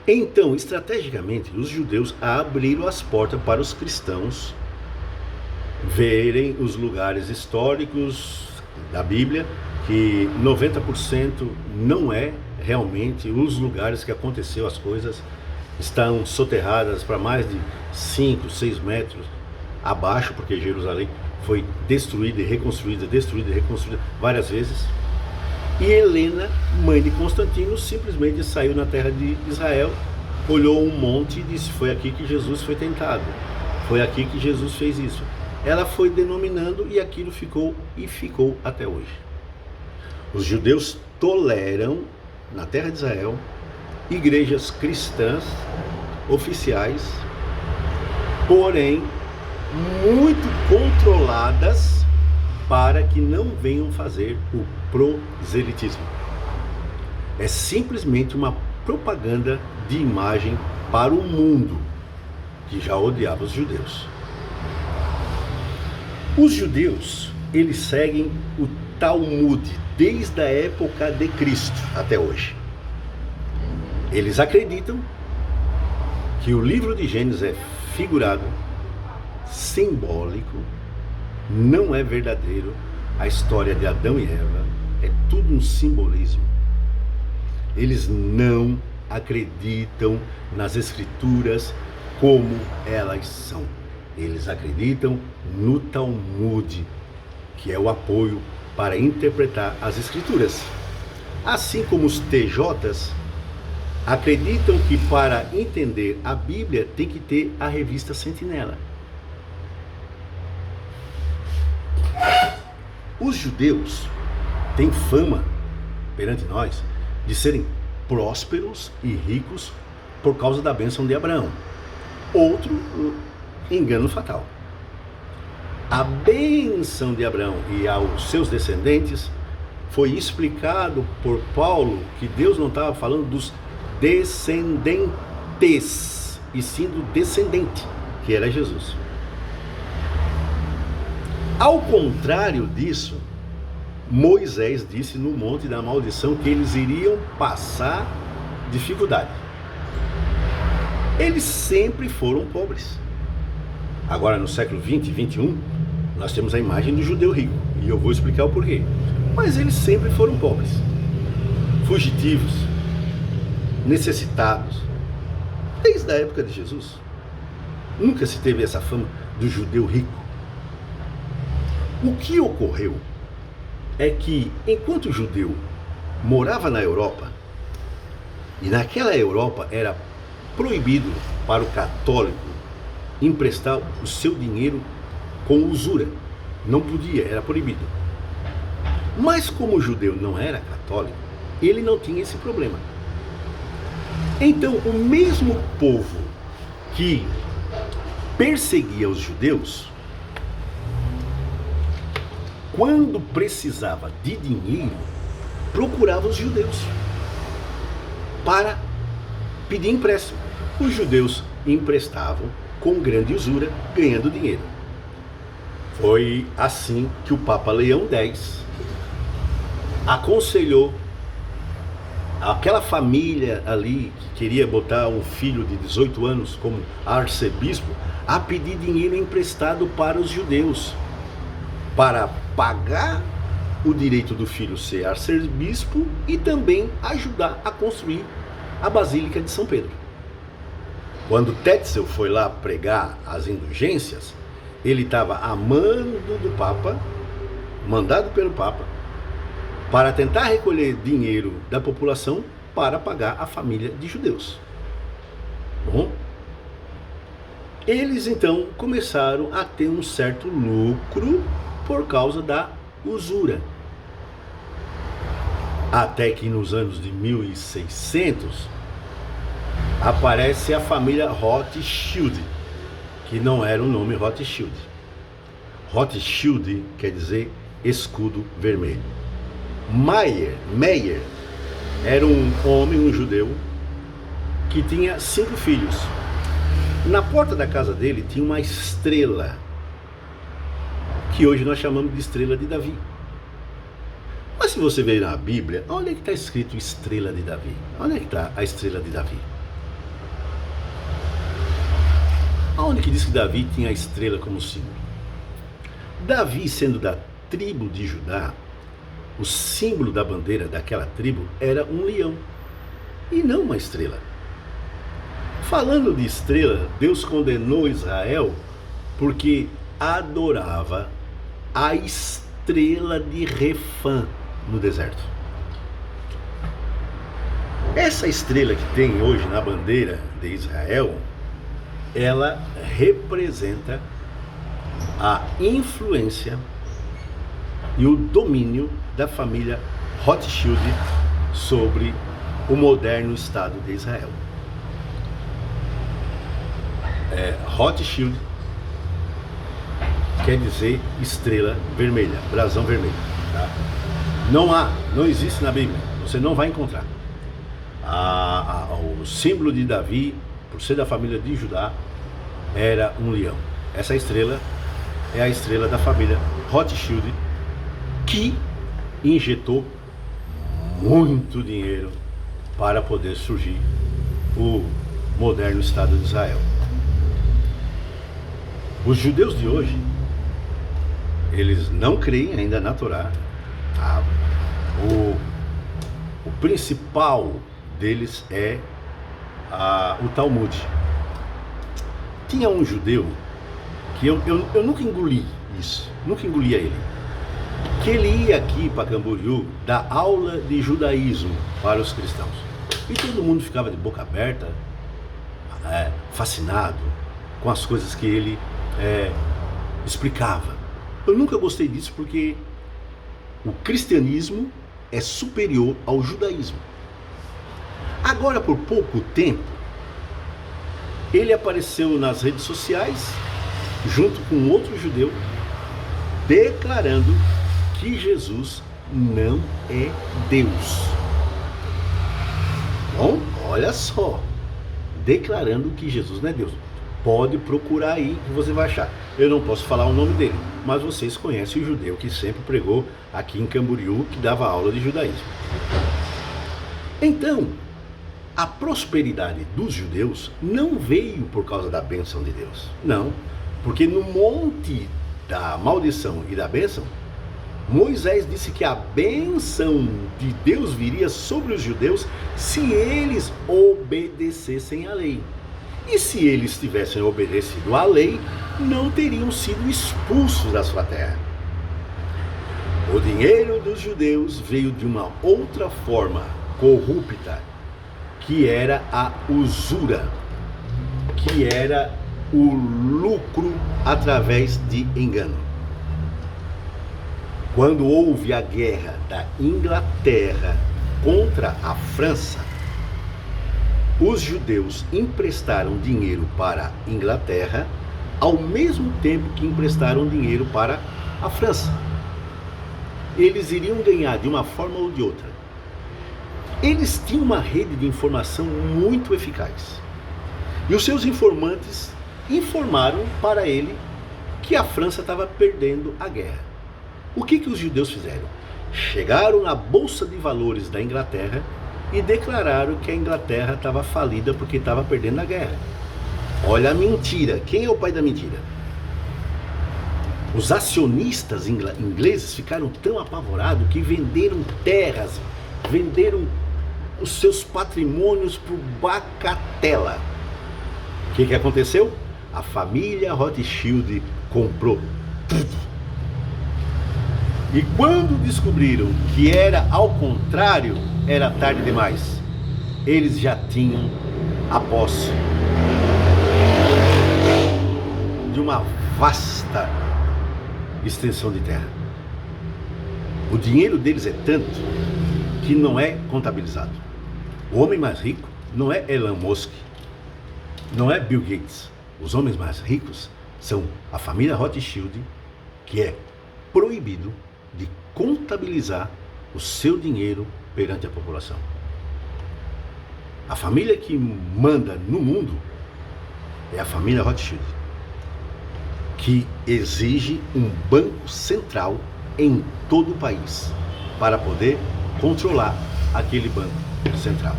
Então, estrategicamente, os judeus abriram as portas para os cristãos verem os lugares históricos da Bíblia, que 90% não é realmente os lugares que aconteceu as coisas, estão soterradas para mais de 5, 6 metros abaixo, porque Jerusalém foi destruída e reconstruída várias vezes. E Helena, mãe de Constantino, simplesmente saiu na terra de Israel, olhou um monte e disse: foi aqui que Jesus foi tentado, foi aqui que Jesus fez isso. Ela foi denominando e aquilo ficou até hoje. Os judeus toleram, na terra de Israel, igrejas cristãs oficiais, porém muito controladas para que não venham fazer o proselitismo. É simplesmente uma propaganda de imagem para o mundo que já odiava os judeus. Os judeus, eles seguem o Talmud desde a época de Cristo até hoje. Eles acreditam que o livro de Gênesis é figurado, simbólico, não é verdadeiro. A história de Adão e Eva é tudo um simbolismo. Eles não acreditam nas escrituras como elas são. Eles acreditam no Talmud, que é o apoio para interpretar as escrituras. Assim como os TJs acreditam que para entender a Bíblia tem que ter a revista Sentinela. Os judeus têm fama perante nós de serem prósperos e ricos por causa da bênção de Abraão. Outro engano fatal. A bênção de Abraão e aos seus descendentes foi explicado por Paulo que Deus não estava falando dos descendentes, e sim do descendente, que era Jesus. Ao contrário disso, Moisés disse no Monte da Maldição que eles iriam passar dificuldade. Eles sempre foram pobres. Agora, no século 20 e 21, nós temos a imagem do judeu rico, e eu vou explicar o porquê. Mas eles sempre foram pobres, fugitivos, necessitados, desde a época de Jesus. Nunca se teve essa fama do judeu rico. O que ocorreu é que, enquanto o judeu morava na Europa, e naquela Europa era proibido para o católico emprestar o seu dinheiro com usura. Não podia, era proibido. Mas como o judeu não era católico, ele não tinha esse problema. Então, o mesmo povo que perseguia os judeus, quando precisava de dinheiro, procurava os judeus para pedir empréstimo. Os judeus emprestavam com grande usura, ganhando dinheiro. Foi assim que o Papa Leão X aconselhou aquela família ali que queria botar um filho de 18 anos como arcebispo a pedir dinheiro emprestado para os judeus, para pagar o direito do filho ser arcebispo e também ajudar a construir a Basílica de São Pedro. Quando Tetzel foi lá pregar as indulgências, ele estava a mando do Papa, mandado pelo Papa, para tentar recolher dinheiro da população para pagar a família de judeus. Bom, eles então começaram a ter um certo lucro por causa da usura. Até que nos anos de 1600 aparece a família Rothschild, que não era o nome Rothschild. Rothschild quer dizer escudo vermelho. Meyer era um homem, um judeu, que tinha 5 filhos. Na porta da casa dele tinha uma estrela, que hoje nós chamamos de estrela de Davi. Mas se você ver na Bíblia, onde é que está escrito estrela de Davi? Onde é que está a estrela de Davi? Aonde que diz que Davi tinha a estrela como símbolo? Davi, sendo da tribo de Judá, o símbolo da bandeira daquela tribo era um leão e não uma estrela. Falando de estrela, Deus condenou Israel porque adorava a estrela de Refã no deserto. Essa estrela que tem hoje na bandeira de Israel, ela representa a influência e o domínio da família Rothschild sobre o moderno Estado de Israel. Rothschild quer dizer estrela vermelha, brasão vermelho. Tá? Não existe na Bíblia, você não vai encontrar. O símbolo de Davi, por ser da família de Judá, era um leão. Essa estrela é a estrela da família Rothschild, que injetou muito dinheiro para poder surgir o moderno Estado de Israel. Os judeus de hoje, eles não creem ainda na Torá. O principal deles é o Talmud. Tinha um judeu que eu nunca engoli isso, nunca engolia ele, que ele ia aqui para Camboriú dar aula de judaísmo para os cristãos. E todo mundo ficava de boca aberta, fascinado com as coisas que ele explicava. Eu nunca gostei disso porque o cristianismo é superior ao judaísmo. Agora, por pouco tempo, ele apareceu nas redes sociais, junto com outro judeu, declarando que Jesus não é Deus. Bom, olha só, declarando que Jesus não é Deus. Pode procurar aí que você vai achar. Eu não posso falar o nome dele, mas vocês conhecem o judeu que sempre pregou aqui em Camboriú, que dava aula de judaísmo. Então, a prosperidade dos judeus não veio por causa da bênção de Deus. Não, porque no monte da maldição e da bênção, Moisés disse que a bênção de Deus viria sobre os judeus se eles obedecessem à lei. E se eles tivessem obedecido à lei, não teriam sido expulsos da sua terra. O dinheiro dos judeus veio de uma outra forma corrupta, que era a usura, que era o lucro através de engano. Quando houve a guerra da Inglaterra contra a França, os judeus emprestaram dinheiro para a Inglaterra ao mesmo tempo que emprestaram dinheiro para a França. Eles iriam ganhar de uma forma ou de outra. Eles tinham uma rede de informação muito eficaz. E os seus informantes informaram para ele que a França estava perdendo a guerra. O que os judeus fizeram? Chegaram na Bolsa de Valores da Inglaterra e declararam que a Inglaterra estava falida porque estava perdendo a guerra. Olha a mentira. Quem é o pai da mentira? Os acionistas ingleses ficaram tão apavorados que venderam terras, venderam os seus patrimônios por bagatela. O que aconteceu? A família Rothschild comprou tudo. E quando descobriram que era ao contrário, era tarde demais. Eles já tinham a posse de uma vasta extensão de terra. O dinheiro deles é tanto que não é contabilizado. O homem mais rico não é Elon Musk, não é Bill Gates. Os homens mais ricos são a família Rothschild, que é proibido de contabilizar o seu dinheiro perante a população. A família que manda no mundo é a família Rothschild, que exige um banco central em todo o país para poder controlar aquele banco central,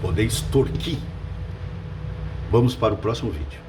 poder extorquir. Vamos para o próximo vídeo.